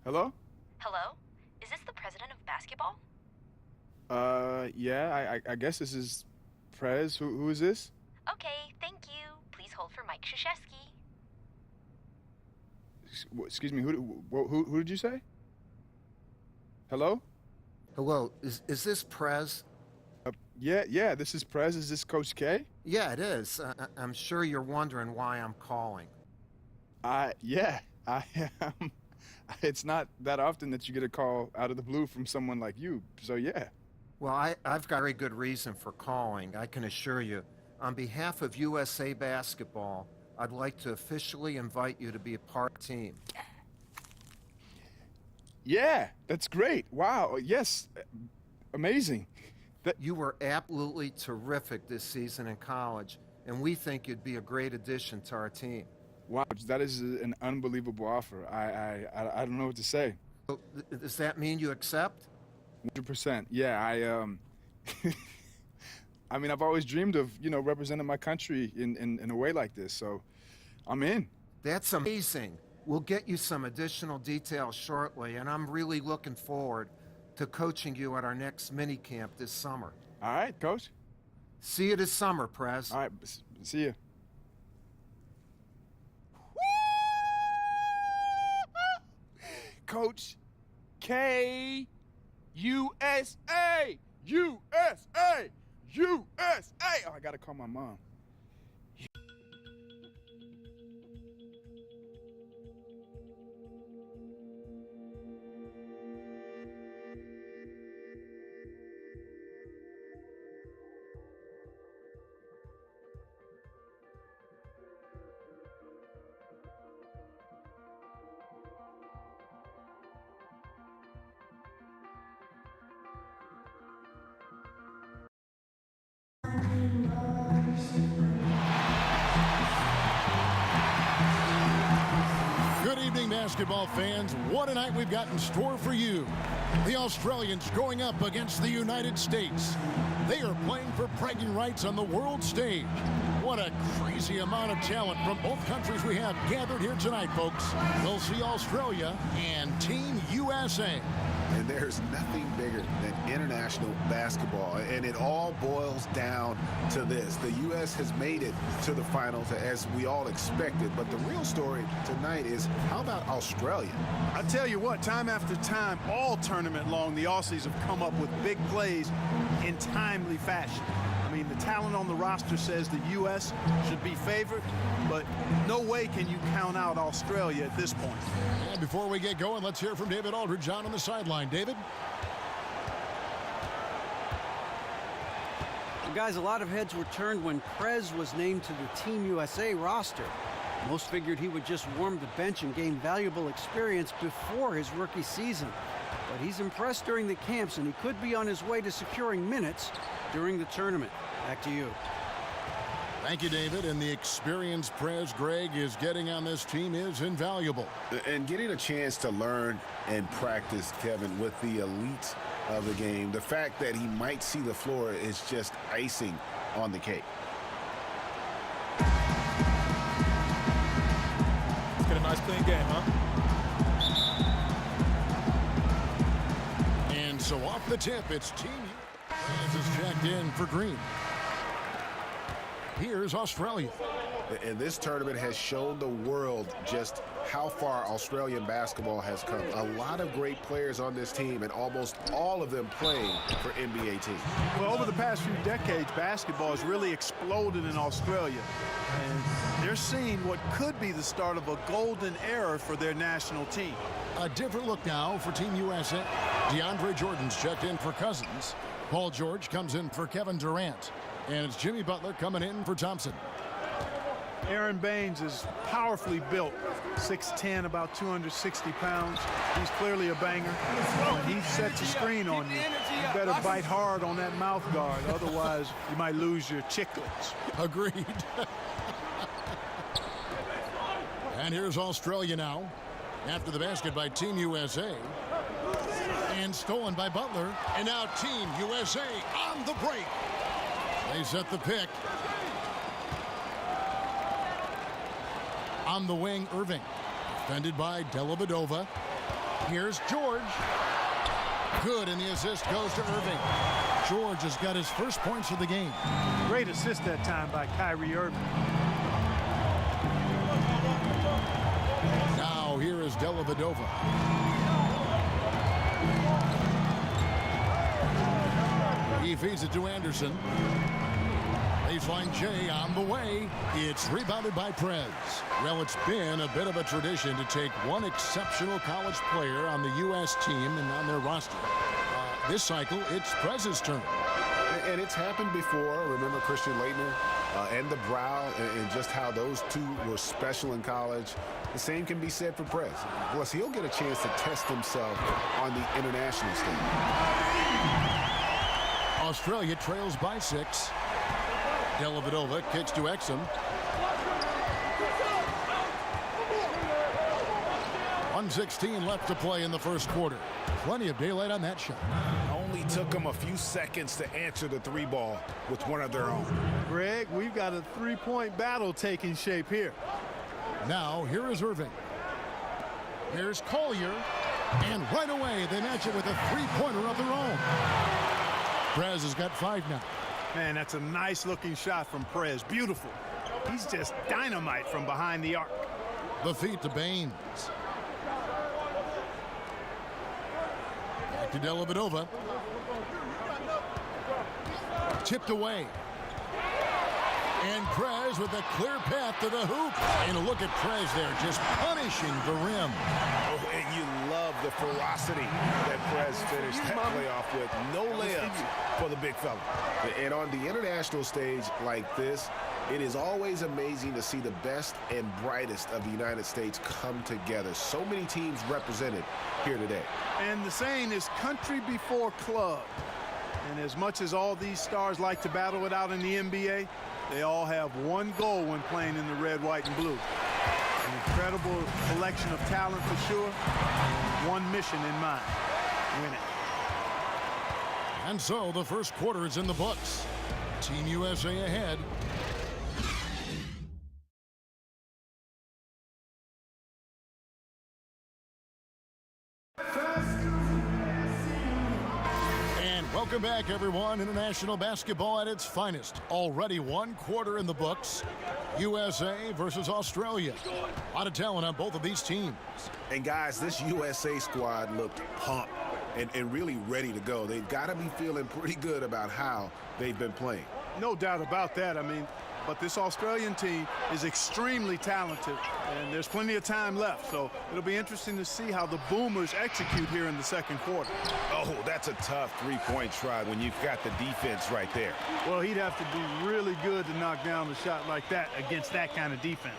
Hello? Hello? Is this the president of basketball? Yeah, I guess this is Prez. Who is this? Okay, thank you. Please hold for Mike Krzyzewski. Excuse me, who did you say? Hello? Hello, is this Prez? Yeah, this is Prez. Is this Coach K? Yeah, it is. I'm sure you're wondering why I'm calling. Yeah, I am. It's not that often that you get a call out of the blue from someone like you, so yeah. Well, I've got a very good reason for calling, I can assure you. On behalf of USA Basketball, I'd like to officially invite you to be a part of the team. Yeah, that's great. Wow, yes, amazing. You were absolutely terrific this season in college, and we think you'd be a great addition to our team. Wow, that is an unbelievable offer. I don't know what to say. So, does that mean you accept? 100%. Yeah, I mean, I've always dreamed of, representing my country in a way like this, so I'm in. That's amazing. We'll get you some additional details shortly, and I'm really looking forward to coaching you at our next mini camp this summer. All right, Coach. See you this summer, Prez. All right, see you. Coach K, USA, USA, USA. Oh, I gotta call my mom. Good evening, basketball fans. What a night we've got in store for you. The Australians going up against the United States. They are playing for bragging rights on the world stage. What a crazy amount of talent from both countries we have gathered here tonight, folks. We'll see Australia and Team USA. And there's nothing bigger than international basketball. And it all boils down to this. The U.S. has made it to the finals as we all expected. But the real story tonight is, how about Australia? I tell you what, time after time, all tournament long, the Aussies have come up with big plays in timely fashion. I mean, the talent on the roster says the U.S. should be favored, but no way can you count out Australia at this point. And before we get going, let's hear from David Aldridge on the sideline. David? Guys, a lot of heads were turned when Prez was named to the Team USA roster. Most figured he would just warm the bench and gain valuable experience before his rookie season. But he's impressed during the camps, and he could be on his way to securing minutes during the tournament. Back to you. Thank you, David. And the experience Prez Greg is getting on this team is invaluable. And getting a chance to learn and practice, Kevin, with the elite of the game. The fact that he might see the floor is just icing on the cake. Let's get a nice clean game, huh? And so off the tip, it's Team Prez is checked in for Green. Here's Australia. And this tournament has shown the world just how far Australian basketball has come. A lot of great players on this team, and almost all of them playing for NBA teams. Well, over the past few decades, basketball has really exploded in Australia. And they're seeing what could be the start of a golden era for their national team. A different look now for Team USA. DeAndre Jordan's checked in for Cousins. Paul George comes in for Kevin Durant. And it's Jimmy Butler coming in for Thompson. Aaron Baines is powerfully built, 6'10", about 260 pounds. He's clearly a banger. When he sets a screen on you, you better bite hard on that mouth guard. Otherwise, you might lose your chicklets. Agreed. And here's Australia now. After the basket by Team USA. And stolen by Butler. And now Team USA on the break. They set the pick. On the wing, Irving. Defended by Dellavedova. Here's George. Good, and the assist goes to Irving. George has got his first points of the game. Great assist that time by Kyrie Irving. Now here is Dellavedova. He feeds it to Anderson. Baseline J on the way. It's rebounded by Prez. Well, it's been a bit of a tradition to take one exceptional college player on the U.S. team and on their roster. This cycle, it's Prez's turn. And it's happened before. Remember Christian Laettner and the Brow and just how those two were special in college. The same can be said for Prez. Plus, he'll get a chance to test himself on the international stage. Australia trails by 6. Dellavedova kicks to Exum. 1:16 left to play in the first quarter. Plenty of daylight on that shot. Only took them a few seconds to answer the three ball with one of their own. Greg, we've got a three-point battle taking shape here. Now, here is Irving. Here's Collier. And right away, they match it with a three-pointer of their own. Prez has got 5 now. Man, that's a nice-looking shot from Prez. Beautiful. He's just dynamite from behind the arc. The feed to Baines. Back to Dellavedova. Tipped away. And Prez with a clear path to the hoop. And a look at Prez there, just punishing the rim. Oh, and you love the ferocity that Prez finished that playoff with. No layups for the big fella. And on the international stage like this, it is always amazing to see the best and brightest of the United States come together. So many teams represented here today. And the saying is country before club. And as much as all these stars like to battle it out in the NBA, they all have one goal when playing in the red, white, and blue. An incredible collection of talent for sure. One mission in mind: win it. And so the first quarter is in the books. Team USA ahead. Welcome back, everyone. International basketball at its finest. Already one quarter in the books. USA versus Australia. A lot of talent on both of these teams. And guys, this USA squad looked pumped and really ready to go. They've got to be feeling pretty good about how they've been playing. No doubt about that. I mean, but this Australian team is extremely talented, and there's plenty of time left. So it'll be interesting to see how the Boomers execute here in the second quarter. Oh, that's a tough three-point try when you've got the defense right there. Well, he'd have to be really good to knock down a shot like that against that kind of defense.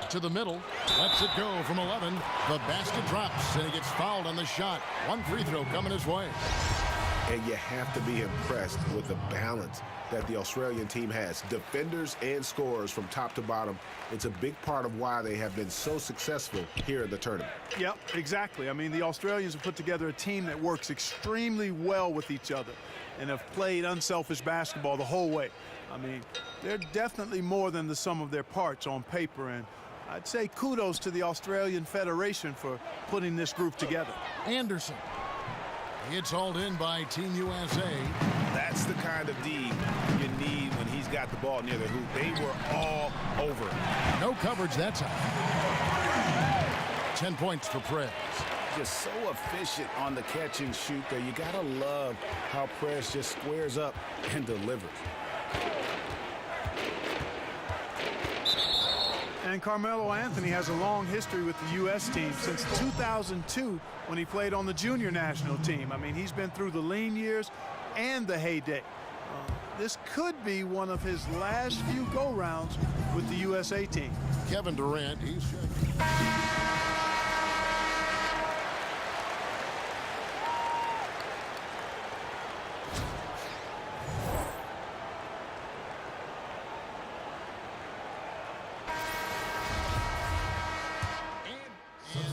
To the middle, lets it go from 11. The basket drops, and he gets fouled on the shot. One free throw coming his way. And you have to be impressed with the balance that the Australian team has. Defenders and scorers from top to bottom. It's a big part of why they have been so successful here in the tournament. Yep, exactly. I mean, the Australians have put together a team that works extremely well with each other and have played unselfish basketball the whole way. I mean, they're definitely more than the sum of their parts on paper, and I'd say kudos to the Australian Federation for putting this group together. Anderson. It's hauled in by Team USA. That's the kind of D you need when he's got the ball near the hoop. They were all over it. No coverage that time. 10 points for Prez. Just so efficient on the catch and shoot there. You gotta love how Prez just squares up and delivers. And Carmelo Anthony has a long history with the U.S. team since 2002 when he played on the junior national team. I mean, he's been through the lean years and the heyday. This could be one of his last few go-rounds with the USA team. Kevin Durant, he's checking.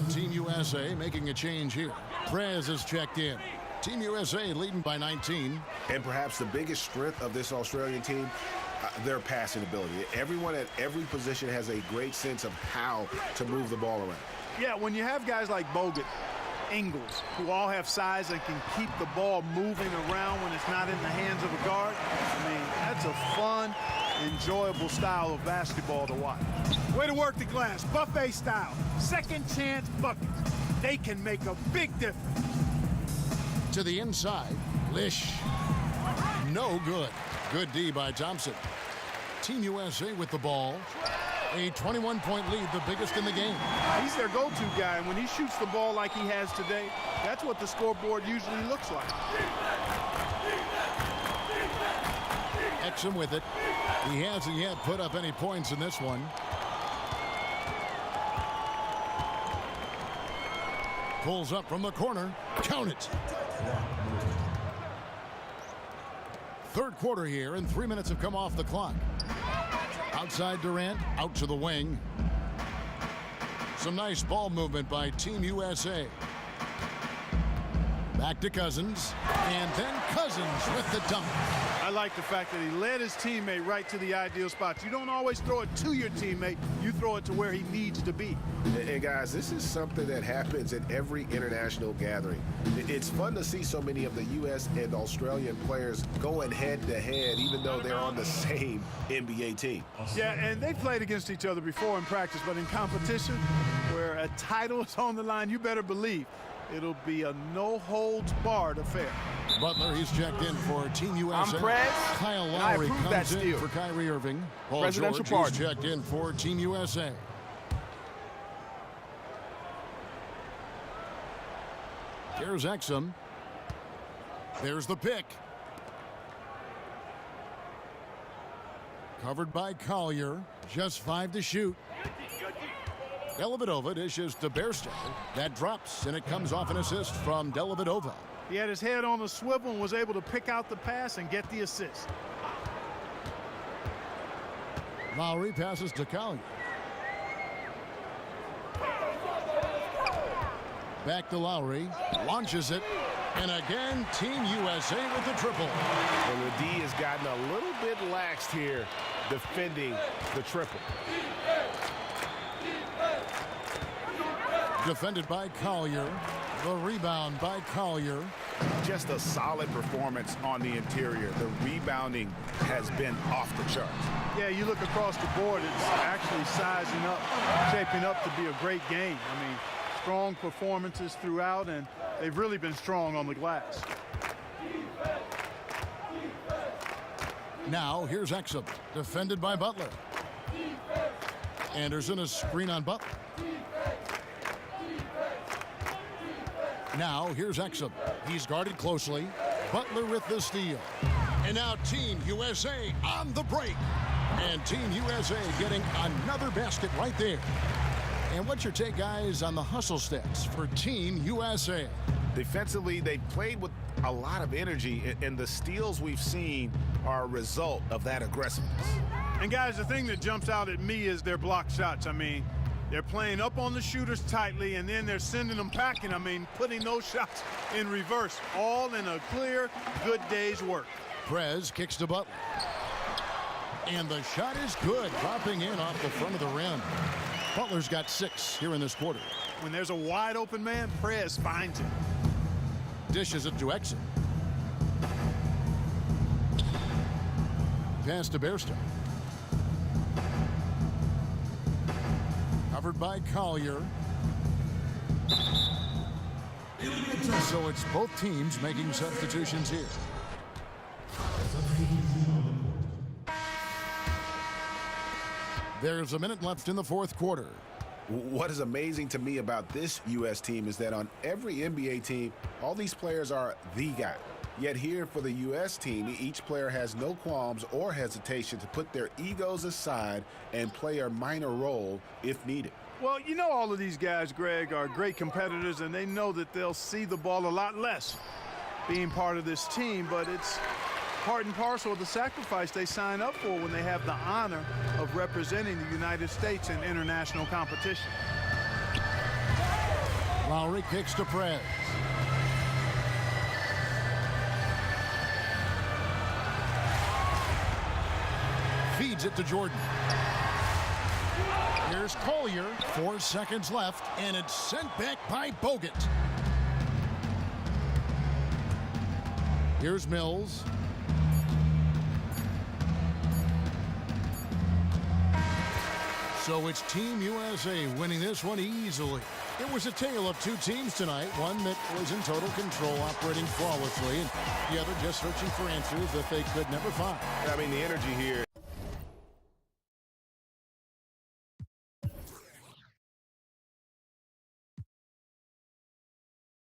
Team USA making a change here. Prez is checked in. Team USA leading by 19. And perhaps the biggest strength of this Australian team their passing ability. Everyone at every position has a great sense of how to move the ball around. Yeah, when you have guys like Bogut, Ingles, who all have size and can keep the ball moving around when it's not in the hands of a guard, I mean, that's a fun, enjoyable style of basketball to watch. Way to work the glass, buffet style. Second chance buckets. They can make a big difference. To the inside, Lish. No good. Good D by Thompson. Team USA with the ball. A 21-point lead, the biggest in the game. He's their go-to guy, and when he shoots the ball like he has today, that's what the scoreboard usually looks like. Exum with it. He hasn't yet put up any points in this one. Pulls up from the corner. Count it. Third quarter here, and 3 minutes have come off the clock. Outside Durant, out to the wing. Some nice ball movement by Team USA. Back to Cousins, and then Cousins with the dunk. I like the fact that he led his teammate right to the ideal spots. You don't always throw it to your teammate. You throw it to where he needs to be. And guys, this is something that happens at every international gathering. It's fun to see so many of the U.S. and Australian players going head-to-head, even though they're on the same NBA team. Yeah, and they played against each other before in practice, but in competition, where a title is on the line, you better believe it'll be a no-holds-barred affair. Butler, he's checked in for Team USA. I'm Prez, Kyle and I Lowry approve comes that in steal. for Kyrie Irving. Paul Presidential George, pardon. he's checked in for Team USA. Here's Exum. There's the pick. Covered by Collier. Just 5 to shoot. Dellavedova dishes to Bairstow. That drops, and it comes off an assist from Dellavedova. He had his head on the swivel and was able to pick out the pass and get the assist. Lowry passes to Collier. Back to Lowry. Launches it. And again, Team USA with the triple. And the D has gotten a little bit laxed here defending the triple. Defended by Collier. The rebound by Collier. Just a solid performance on the interior. The rebounding has been off the charts. Yeah, you look across the board, it's actually sizing up, shaping up to be a great game. I mean, strong performances throughout, and they've really been strong on the glass. Now, here's Exum. Defended by Butler. Anderson, a screen on Butler. Now, here's Exum. He's guarded closely. Butler with the steal. And now Team USA on the break. And Team USA getting another basket right there. And what's your take, guys, on the hustle stats for Team USA? Defensively, they played with a lot of energy, and the steals we've seen are a result of that aggressiveness. And guys, the thing that jumps out at me is their block shots. I mean, they're playing up on the shooters tightly, and then they're sending them packing. I mean, putting those shots in reverse, all in a clear, good day's work. Prez kicks to Butler. And the shot is good, dropping in off the front of the rim. Butler's got 6 here in this quarter. When there's a wide open man, Prez finds him. Dishes it to Exum. Pass to Bairstow. Covered by Collier. So it's both teams making substitutions here. There's a minute left in the fourth quarter. What is amazing to me about this U.S. team is that on every NBA team, all these players are the guy. Yet here for the U.S. team, each player has no qualms or hesitation to put their egos aside and play a minor role if needed. Well, you know, all of these guys, Greg, are great competitors, and they know that they'll see the ball a lot less being part of this team, but it's part and parcel of the sacrifice they sign up for when they have the honor of representing the United States in international competition. Lowry kicks to Prez. Feeds it to Jordan. Here's Collier. 4 seconds left, and it's sent back by Bogut. Here's Mills. So it's Team USA winning this one easily. It was a tale of two teams tonight, one that was in total control, operating flawlessly, and the other just searching for answers that they could never find. I mean, the energy here